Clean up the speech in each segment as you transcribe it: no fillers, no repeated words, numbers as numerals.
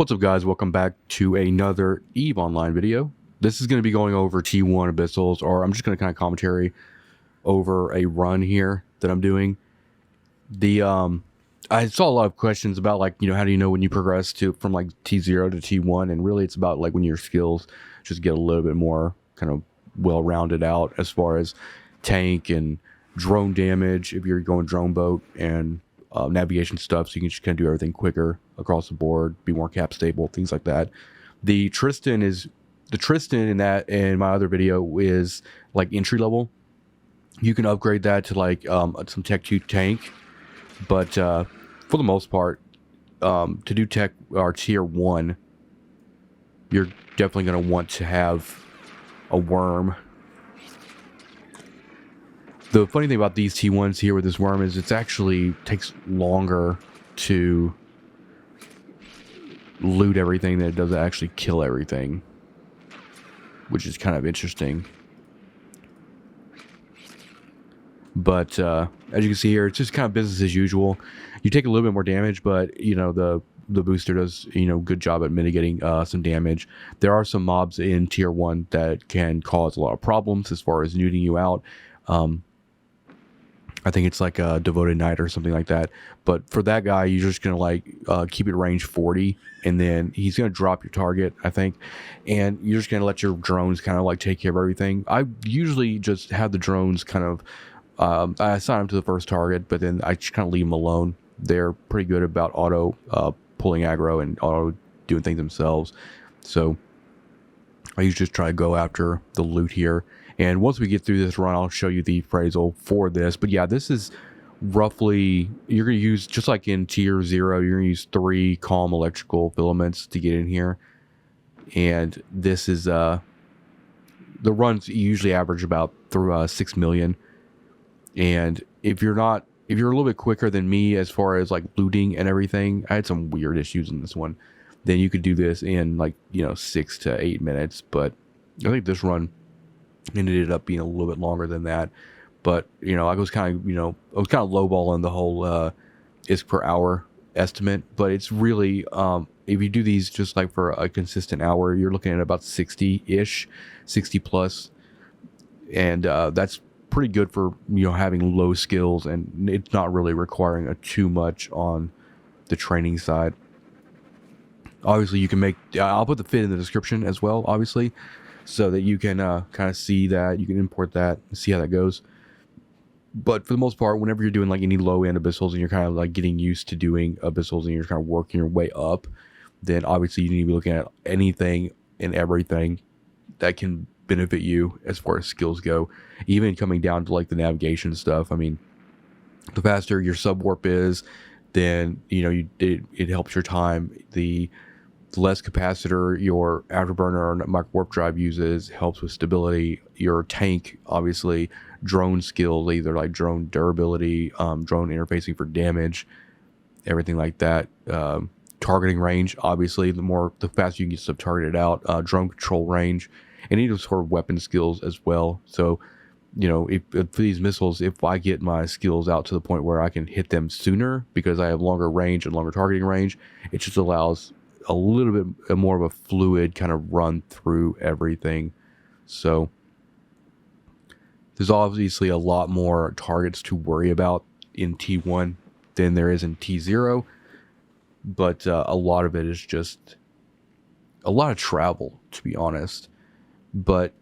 What's up, guys? Welcome back to another EVE Online video. This is going to be going over T1 Abyssals, or I'm just going to kind of commentary over a run here that I'm doing. I saw a lot of questions about, like, how do you know when you progress from like T0 to T1, and really it's about like when your skills just get a little bit more kind of well rounded out as far as tank and drone damage if you're going drone boat, and navigation stuff, so you can just kind of do everything quicker across the board, be more cap stable, things like that. The Tristan in my other video is like entry level. You can upgrade that to like some Tech 2 tank, but for the most part, to do Tech or Tier 1, you're definitely going to want to have a worm. The funny thing about these T1s here with this worm is it's actually takes longer to loot everything than it does to actually kill everything, which is kind of interesting. But as you can see here, it's just kind of business as usual. You take a little bit more damage, but the booster does good job at mitigating some damage. There are some mobs in Tier 1 that can cause a lot of problems as far as neuting you out. I think it's like a Devoted Knight or something like that. But for that guy, you're just going to like keep it range 40, and then he's going to drop your target, I think. And you're just going to let your drones kind of like take care of everything. I usually just have the drones kind of, I assign them to the first target, but then I just kind of leave them alone. They're pretty good about auto pulling aggro and auto doing things themselves. So I usually just try to go after the loot here. And once we get through this run, I'll show you the phrasal for this. But yeah, this is roughly, you're going to use, just like in Tier 0, you're going to use 3 calm electrical filaments to get in here. And this is, the runs usually average about through 6 million. And if you're a little bit quicker than me as far as like looting and everything, I had some weird issues in this one, then you could do this in like, 6 to 8 minutes. But I think this run ended up being a little bit longer than that. But I was kind of lowballing the whole ISK per hour estimate. But it's really, if you do these just like for a consistent hour, you're looking at about 60-ish, 60 plus, and that's pretty good for having low skills, and it's not really requiring too much on the training side. Obviously, you can make, I'll put the fit in the description as well, obviously, so that you can kind of see that. You can import that and see how that goes. But for the most part, whenever you're doing like any low end abyssals and you're kind of like getting used to doing abyssals and you're kind of working your way up, then obviously you need to be looking at anything and everything that can benefit you as far as skills go, even coming down to like the navigation stuff. I mean, the faster your subwarp is, then it helps your time. The less capacitor your afterburner or microwarpdrive uses helps with stability. Your tank, obviously, drone skills, either like drone durability, drone interfacing for damage, everything like that. Targeting range, obviously, the faster you can get stuff targeted out. Drone control range, and even sort of weapon skills as well. So, if for these missiles, if I get my skills out to the point where I can hit them sooner because I have longer range and longer targeting range, it just allows a little bit more of a fluid kind of run through everything. So there's obviously a lot more targets to worry about in T1 than there is in T0, but a lot of it is just a lot of travel, to be honest. But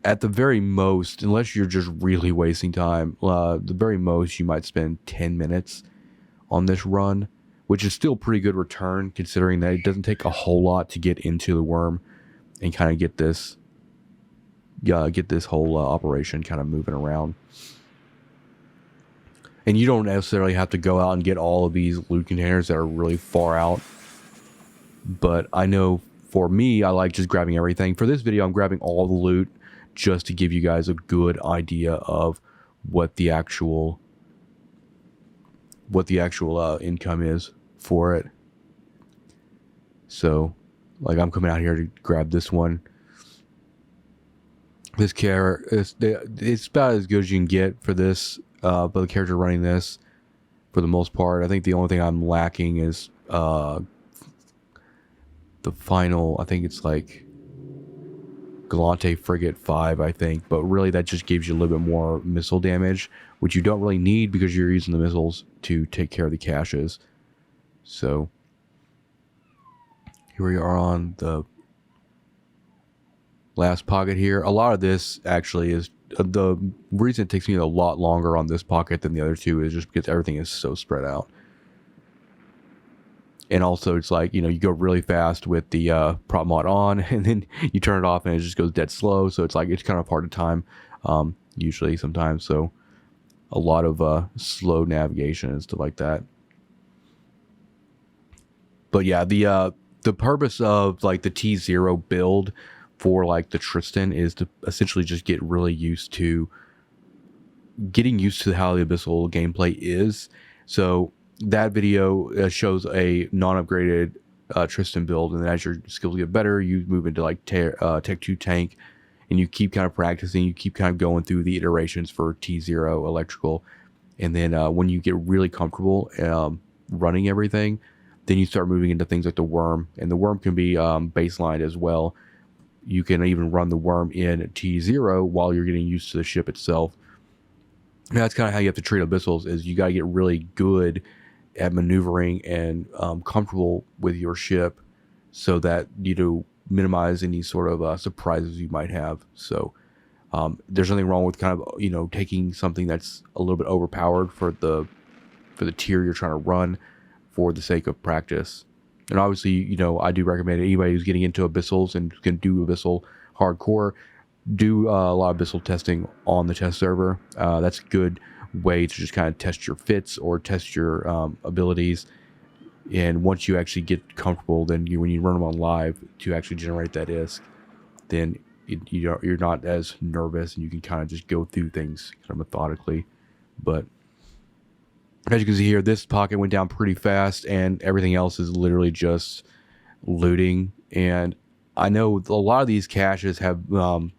at the very most, unless you're just really wasting time, the very most you might spend 10 minutes on this run, which is still pretty good return considering that it doesn't take a whole lot to get into the worm and kind of get this whole operation kind of moving around. And you don't necessarily have to go out and get all of these loot containers that are really far out. But I know for me, I like just grabbing everything. For this video, I'm grabbing all the loot just to give you guys a good idea of what the actual income is for it. So, like, I'm coming out here to grab this one. This it's about as good as you can get for this, but the character running this, for the most part, I think the only thing I'm lacking is the final, I think it's like Galante Frigate 5, I think, but really that just gives you a little bit more missile damage, which you don't really need because you're using the missiles to take care of the caches. So here we are on the last pocket here. A lot of this actually is the reason it takes me a lot longer on this pocket than the other two is just because everything is so spread out. And also it's like, you know, you go really fast with the prop mod on and then you turn it off and it just goes dead slow. So it's like, it's kind of hard to time usually sometimes. So a lot of slow navigation and stuff like that. But yeah, the purpose of like the T0 build for like the Tristan is to essentially just get really used to how the Abyssal gameplay is. So that video shows a non-upgraded Tristan build, and then as your skills get better, you move into like Tech 2 tank, and you keep kind of practicing, you keep kind of going through the iterations for T0 electrical, and then when you get really comfortable running everything, then you start moving into things like the worm, and the worm can be baselined as well. You can even run the worm in T0 while you're getting used to the ship itself. And that's kind of how you have to treat Abyssals, is you got to get really good at maneuvering and comfortable with your ship so that you minimize any sort of surprises you might have. So there's nothing wrong with kind of, you know, taking something that's a little bit overpowered for the tier you're trying to run for the sake of practice. And obviously, you know, I do recommend anybody who's getting into Abyssals and can do Abyssal hardcore, do a lot of Abyssal testing on the test server. That's a good way to just kind of test your fits or test your abilities. And once you actually get comfortable, then when you run them on live to actually generate that ISK, then you're not as nervous and you can kind of just go through things kind of methodically. But as you can see here, this pocket went down pretty fast and everything else is literally just looting. And I know a lot of these caches have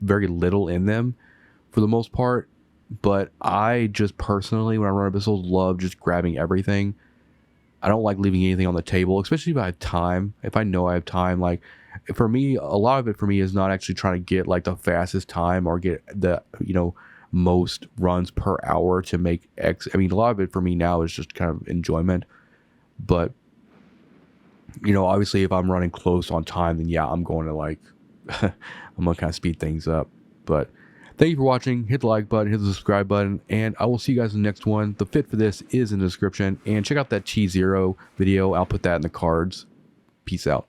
very little in them for the most part, but I just personally, when I run Abyssals, love just grabbing everything. I don't like leaving anything on the table, especially if I have time. If I know I have time, like for me, a lot of it for me is not actually trying to get like the fastest time or get the, you know, most runs per hour to make X. I mean, a lot of it for me now is just kind of enjoyment. But, you know, obviously if I'm running close on time, then yeah, I'm going to like, I'm going to kind of speed things up. But thank you for watching. Hit the like button, hit the subscribe button, and I will see you guys in the next one. The fit for this is in the description, and check out that T0 video. I'll put that in the cards. Peace out.